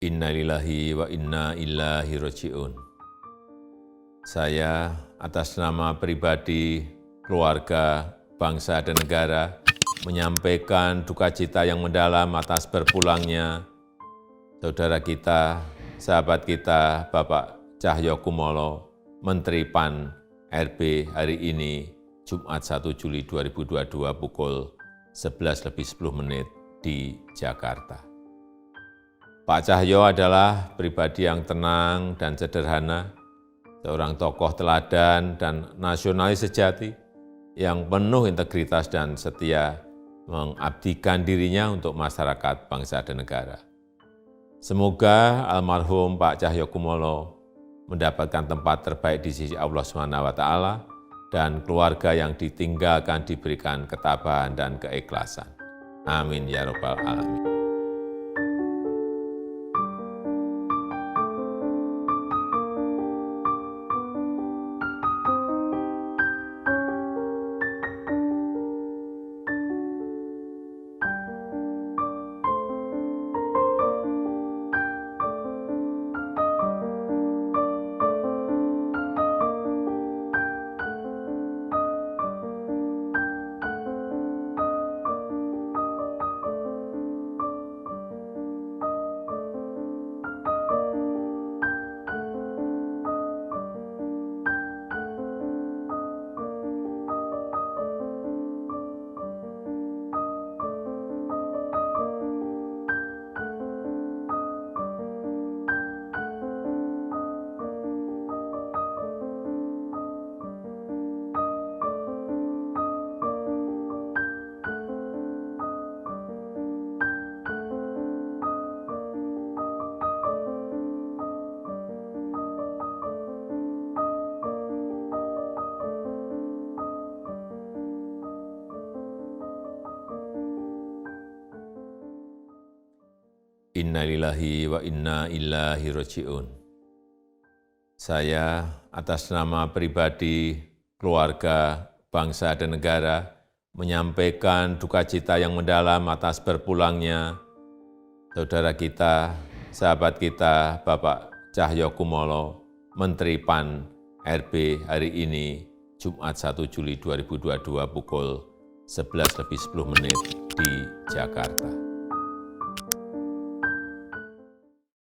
Innalillahi wa inna ilaihi raji'un. Saya atas nama pribadi, keluarga, bangsa dan negara menyampaikan duka cita yang mendalam atas berpulangnya saudara kita, sahabat kita, Bapak Cahyokumolo, Menteri PAN RB hari ini, Jumat 1 Juli 2022 pukul 11:10 di Jakarta. Pak Cahyo adalah pribadi yang tenang dan sederhana, seorang tokoh teladan dan nasionalis sejati yang penuh integritas dan setia mengabdikan dirinya untuk masyarakat, bangsa, dan negara. Semoga almarhum Pak Cahyokumolo mendapatkan tempat terbaik di sisi Allah SWT dan keluarga yang ditinggalkan diberikan ketabahan dan keikhlasan. Amin ya rabbal alamin. Innalillahi wa inna ilaihi raji'un. Saya atas nama pribadi, keluarga, bangsa, dan negara menyampaikan duka cita yang mendalam atas berpulangnya saudara kita, sahabat kita, Bapak Cahyokumolo, Menteri PAN RB hari ini, Jumat 1 Juli 2022 pukul 11:10 di Jakarta.